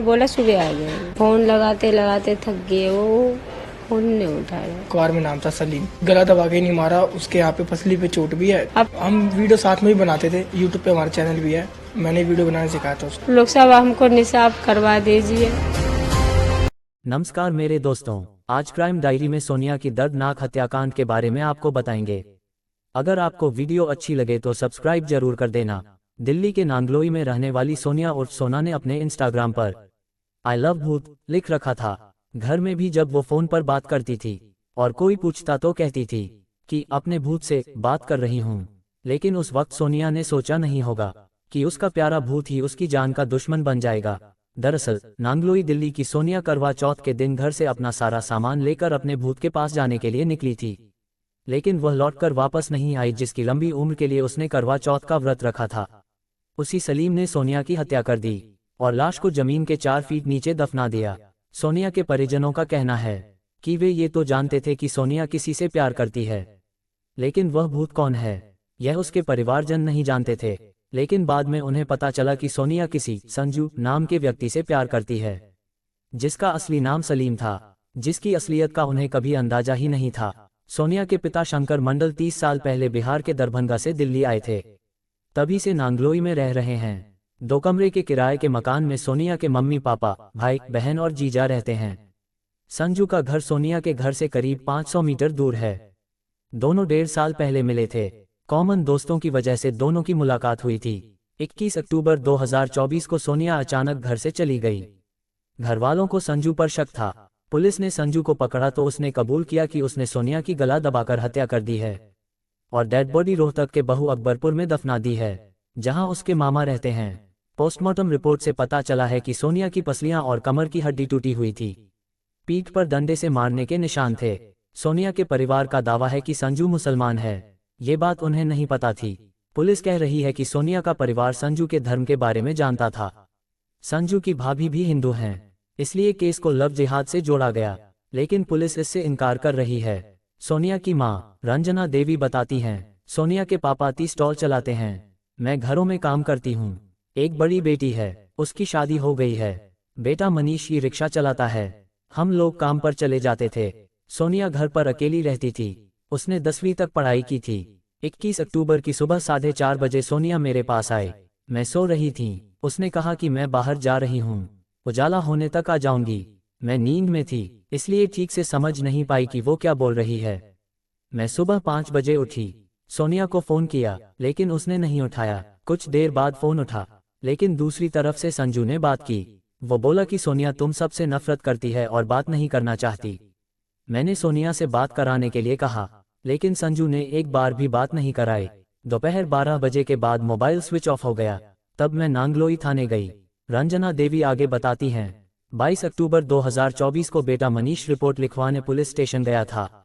बोला सुबह आ जाएंगे। फोन लगाते लगाते थक गए, वो फोन नहीं उठाया। कार में नाम था सलीम, गला दबा के नहीं मारा, उसके यहाँ पे पसली पे चोट भी है। अब हम वीडियो साथ में ही बनाते थे, यूट्यूब पे हमारा चैनल भी है, मैंने वीडियो बनाना सिखाया था उसको। लोग सब हमको निसाब करवा दीजिए। नमस्कार मेरे दोस्तों, आज क्राइम डायरी में सोनिया की दर्दनाक हत्याकांड के बारे में आपको बताएंगे। अगर आपको वीडियो अच्छी लगे तो सब्सक्राइब जरूर कर देना। दिल्ली के नांगलोई में रहने वाली सोनिया उर्फ सोना ने अपने इंस्टाग्राम पर आई लव भूत लिख रखा था। घर में भी जब वो फोन पर बात करती थी और कोई पूछता तो कहती थी कि अपने भूत से बात कर रही हूँ। लेकिन उस वक्त सोनिया ने सोचा नहीं होगा कि उसका प्यारा भूत ही उसकी जान का दुश्मन बन जाएगा। दरअसल नांगलोई दिल्ली की सोनिया करवा चौथ के दिन घर से अपना सारा सामान लेकर अपने भूत के पास जाने के लिए निकली थी, लेकिन वह लौटकर वापस नहीं आई, जिसकी लंबी उम्र के लिए उसने करवा चौथ का व्रत रखा था। उसी सलीम ने सोनिया की हत्या कर दी और लाश को जमीन के 4 फीट नीचे दफना दिया। सोनिया के परिजनों का कहना है कि वे ये तो जानते थे कि सोनिया किसी से प्यार करती है, लेकिन वह भूत कौन है यह उसके परिवारजन नहीं जानते थे। लेकिन बाद में उन्हें पता चला कि सोनिया किसी संजू नाम के व्यक्ति से प्यार करती है, जिसका असली नाम सलीम था, जिसकी असलियत का उन्हें कभी अंदाजा ही नहीं था। सोनिया के पिता शंकर मंडल 30 साल पहले बिहार के दरभंगा से दिल्ली आए थे, तभी से नांगलोई में रह रहे हैं। 2 कमरे के किराए के मकान में सोनिया के मम्मी पापा, भाई बहन और जीजा रहते हैं। संजू का घर सोनिया के घर से करीब 500 मीटर दूर है। दोनों 1.5 साल पहले मिले थे। कॉमन दोस्तों की वजह से दोनों की मुलाकात हुई थी। 21 अक्टूबर 2024 को सोनिया अचानक घर से चली गई। घर वालों को संजू पर शक था। पुलिस ने संजू को पकड़ा तो उसने कबूल किया कि उसने सोनिया की गला दबाकर हत्या कर दी है और डेड बॉडी रोहतक के बहु अकबरपुर में दफना दी है, जहां उसके मामा रहते हैं। पोस्टमार्टम रिपोर्ट से पता चला है कि सोनिया की पसलियां और कमर की हड्डी टूटी हुई थी। पीठ पर डंडे से मारने के निशान थे। सोनिया के परिवार का दावा है कि संजू मुसलमान है, ये बात उन्हें नहीं पता थी। पुलिस कह रही है कि सोनिया का परिवार संजू के धर्म के बारे में जानता था। संजू की भाभी भी हिंदू हैं, इसलिए केस को लव जिहाद से जोड़ा गया, लेकिन पुलिस इससे इनकार कर रही है। सोनिया की मां रंजना देवी बताती हैं, सोनिया के पापा 30 स्टॉल चलाते हैं। मैं घरों में काम करती हूँ। एक बड़ी बेटी है, उसकी शादी हो गई है। बेटा मनीष ही रिक्शा चलाता है। हम लोग काम पर चले जाते थे। सोनिया घर पर अकेली रहती थी। उसने 10वीं तक पढ़ाई की थी। 21 अक्टूबर की सुबह 4:30 बजे सोनिया मेरे पास आई। मैं सो रही थी। उसने कहा कि मैं बाहर जा रही हूँ, उजाला होने तक आ जाऊंगी। मैं नींद में थी, इसलिए ठीक से समझ नहीं पाई कि वो क्या बोल रही है। मैं सुबह 5 बजे उठी। सोनिया को फोन किया, लेकिन उसने नहीं उठाया। कुछ देर बाद फोन उठा, लेकिन दूसरी तरफ से संजू ने बात की। वो बोला कि सोनिया तुम सबसे नफरत करती है और बात नहीं करना चाहती। मैंने सोनिया से बात कराने के लिए कहा, लेकिन संजू ने एक बार भी बात नहीं कराई। दोपहर 12 बजे के बाद मोबाइल स्विच ऑफ हो गया। तब मैं नांगलोई थाने गई। रंजना देवी आगे बताती हैं, 22 अक्टूबर 2024 को बेटा मनीष रिपोर्ट लिखवाने पुलिस स्टेशन गया था।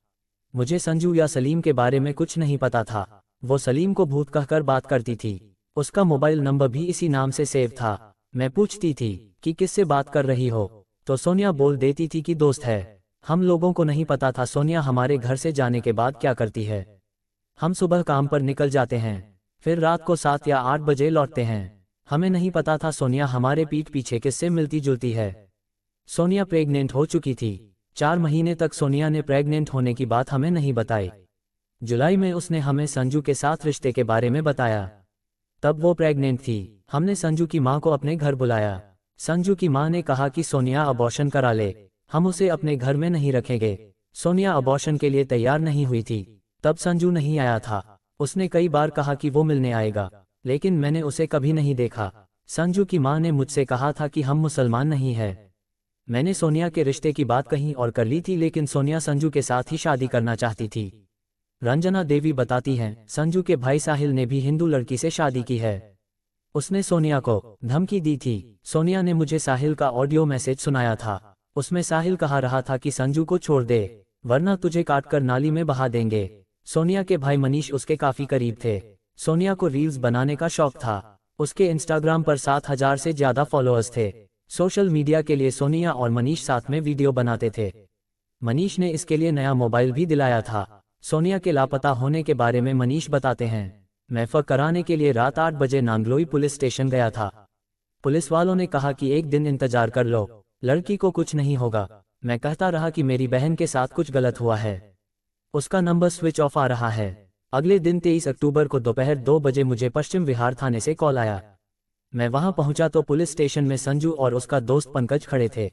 मुझे संजू या सलीम के बारे में कुछ नहीं पता था। वो सलीम को भूत कहकर बात करती थी। उसका मोबाइल नंबर भी इसी नाम से सेव था। मैं पूछती थी कि किससे बात कर रही हो, तो सोनिया बोल देती थी कि दोस्त है। हम लोगों को नहीं पता था सोनिया हमारे घर से जाने के बाद क्या करती है। हम सुबह काम पर निकल जाते हैं, फिर रात को 7 या 8 बजे लौटते हैं। हमें नहीं पता था सोनिया हमारे पीठ पीछे किससे मिलती जुलती है। सोनिया प्रेग्नेंट हो चुकी थी। 4 महीने तक सोनिया ने प्रेग्नेंट होने की बात हमें नहीं बताई। जुलाई में उसने हमें संजू के साथ रिश्ते के बारे में बताया। तब वो प्रेग्नेंट थी। हमने संजू की मां को अपने घर बुलाया। संजू की मां ने कहा कि सोनिया अबॉर्शन करा ले, हम उसे अपने घर में नहीं रखेंगे। सोनिया अबॉर्शन के लिए तैयार नहीं हुई थी। तब संजू नहीं आया था। उसने कई बार कहा कि वो मिलने आएगा, लेकिन मैंने उसे कभी नहीं देखा। संजू की मां ने मुझसे कहा था कि हम मुसलमान नहीं हैं। मैंने सोनिया के रिश्ते की बात कहीं और कर ली थी, लेकिन सोनिया संजू के साथ ही शादी करना चाहती थी। रंजना देवी बताती हैं, संजू के भाई साहिल ने भी हिंदू लड़की से शादी की है। उसने सोनिया को धमकी दी थी। सोनिया ने मुझे साहिल का ऑडियो मैसेज सुनाया था। उसमें साहिल कहा रहा था कि संजू को छोड़ दे, वरना तुझे काटकर नाली में बहा देंगे। सोनिया के भाई मनीष उसके काफी करीब थे। सोनिया को रील्स बनाने का शौक था। उसके इंस्टाग्राम पर 7,000 से ज्यादा फॉलोअर्स थे। सोशल मीडिया के लिए सोनिया और मनीष साथ में वीडियो बनाते थे। मनीष ने इसके लिए नया मोबाइल भी दिलाया था। सोनिया के लापता होने के बारे में मनीष बताते हैं, मैं फक कराने के लिए रात 8 बजे नांगलोई पुलिस स्टेशन गया था। पुलिस वालों ने कहा कि एक दिन इंतजार कर लो, लड़की को कुछ नहीं होगा। मैं कहता रहा कि मेरी बहन के साथ कुछ गलत हुआ है, उसका नंबर स्विच ऑफ आ रहा है। अगले दिन 23 अक्टूबर को दोपहर 2 बजे मुझे पश्चिम विहार थाने से कॉल आया। मैं वहां पहुंचा तो पुलिस स्टेशन में संजू और उसका दोस्त पंकज खड़े थे।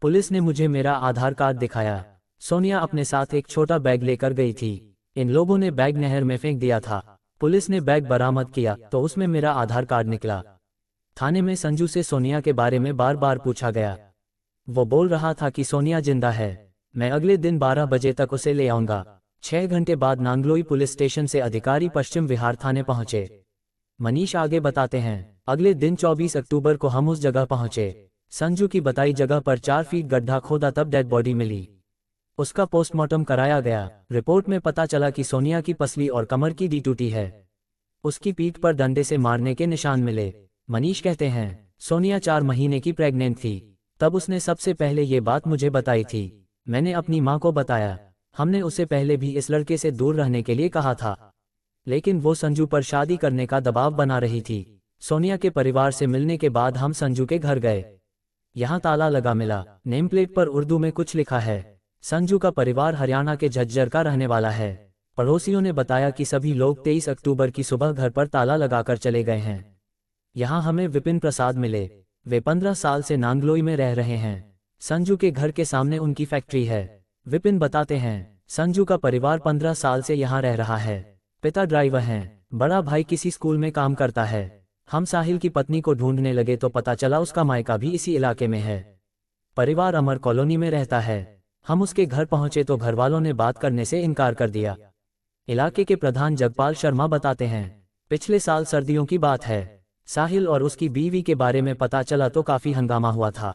पुलिस ने मुझे मेरा आधार कार्ड दिखाया। सोनिया अपने साथ एक छोटा बैग लेकर गई थी। इन लोगों ने बैग नहर में फेंक दिया था। पुलिस ने बैग बरामद किया तो उसमें मेरा आधार कार्ड निकला। थाने में संजू से सोनिया के बारे में बार बार पूछा गया। वो बोल रहा था कि सोनिया जिंदा है, मैं अगले दिन 12 बजे तक उसे ले आऊंगा। 6 घंटे बाद नांगलोई पुलिस स्टेशन से अधिकारी पश्चिम विहार थाने पहुंचे। मनीष आगे बताते हैं, अगले दिन 24 अक्टूबर को हम उस जगह पहुंचे। संजू की बताई जगह पर 4 फीट गड्ढा खोदा तब डेड बॉडी मिली। उसका पोस्टमार्टम कराया गया। रिपोर्ट में पता चला कि सोनिया की पसली और कमर की डी टूटी है। उसकी पीठ पर डंडे से मारने के निशान मिले। मनीष कहते हैं, सोनिया 4 महीने की प्रेग्नेंट थी, तब उसने सबसे पहले ये बात मुझे बताई थी। मैंने अपनी माँ को बताया। हमने उसे पहले भी इस लड़के से दूर रहने के लिए कहा था, लेकिन वो संजू पर शादी करने का दबाव बना रही थी। सोनिया के परिवार से मिलने के बाद हम संजू के घर गए। यहाँ ताला लगा मिला। नेम प्लेट पर उर्दू में कुछ लिखा है। संजू का परिवार हरियाणा के झज्जर का रहने वाला है। पड़ोसियों ने बताया कि सभी लोग 23 अक्टूबर की सुबह घर पर ताला लगाकर चले गए हैं। यहाँ हमें विपिन प्रसाद मिले। वे 15 साल से नांगलोई में रह रहे हैं। संजू के घर के सामने उनकी फैक्ट्री है। विपिन बताते हैं, संजू का परिवार 15 साल से यहाँ रह रहा है। पिता ड्राइवर हैं, बड़ा भाई किसी स्कूल में काम करता है। हम साहिल की पत्नी को ढूंढने लगे तो पता चला उसका मायका भी इसी इलाके में है। परिवार अमर कॉलोनी में रहता है। हम उसके घर पहुंचे तो घरवालों ने बात करने से इनकार कर दिया। इलाके के प्रधान जगपाल शर्मा बताते हैं, पिछले साल सर्दियों की बात है। साहिल और उसकी बीवी के बारे में पता चला तो काफी हंगामा हुआ था।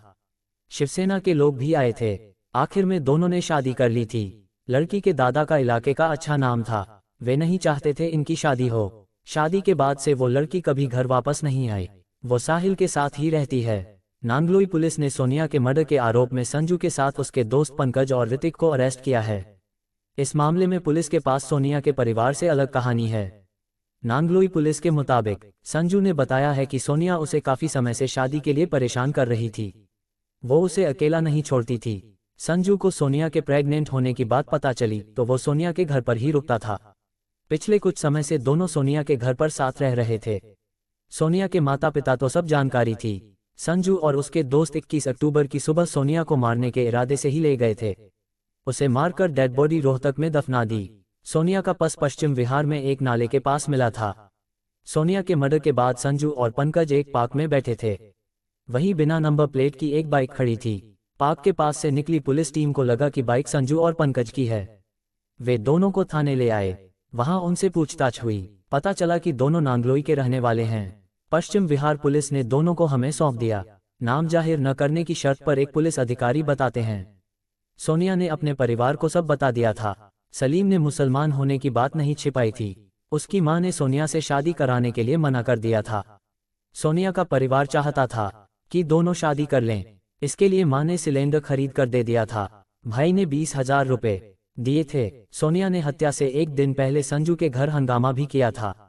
शिवसेना के लोग भी आए थे। आखिर में दोनों ने शादी कर ली थी। लड़की के दादा का इलाके का अच्छा नाम था। वे नहीं चाहते थे इनकी शादी हो। शादी के बाद से वो लड़की कभी घर वापस नहीं आई। वो साहिल के साथ ही रहती है। नांगलोई पुलिस ने सोनिया के मर्डर के आरोप में संजू के साथ उसके दोस्त पंकज और ऋतिक को अरेस्ट किया है। इस मामले में पुलिस के पास सोनिया के परिवार से अलग कहानी है। नांगलोई पुलिस के मुताबिक संजू ने बताया है कि सोनिया उसे काफी समय से शादी के लिए परेशान कर रही थी। वो उसे अकेला नहीं छोड़ती थी। संजू को सोनिया के प्रेग्नेंट होने की बात पता चली तो वो सोनिया के घर पर ही रुकता था। पिछले कुछ समय से दोनों सोनिया के घर पर साथ रह रहे थे। सोनिया के माता पिता तो सब जानकारी थी। संजू और उसके दोस्त 21 अक्टूबर की सुबह सोनिया को मारने के इरादे से ही ले गए थे। उसे मारकर डेड बॉडी रोहतक में दफना दी। सोनिया का पश्चिम विहार में एक नाले के पास मिला था। सोनिया के मर्डर के बाद संजू और पंकज एक पार्क में बैठे थे। वहीं बिना नंबर प्लेट की एक बाइक खड़ी थी। पार्क के पास से निकली पुलिस टीम को लगा कि बाइक संजू और पंकज की है। वे दोनों को थाने ले आए। वहां उनसे पूछताछ हुई। पता चला कि दोनों नांगलोई के रहने वाले हैं। पश्चिम विहार पुलिस ने दोनों को हमें सौंप दिया। नाम जाहिर न करने की शर्त पर एक पुलिस अधिकारी बताते हैं, सोनिया ने अपने परिवार को सब बता दिया था। सलीम ने मुसलमान होने की बात नहीं छिपाई थी। उसकी मां ने सोनिया से शादी कराने के लिए मना कर दिया था। सोनिया का परिवार चाहता था कि दोनों शादी कर लें। इसके लिए मां ने सिलेंडर खरीद कर दे दिया था। भाई ने 20,000 रुपए दिए थे। सोनिया ने हत्या से एक दिन पहले संजू के घर हंगामा भी किया था।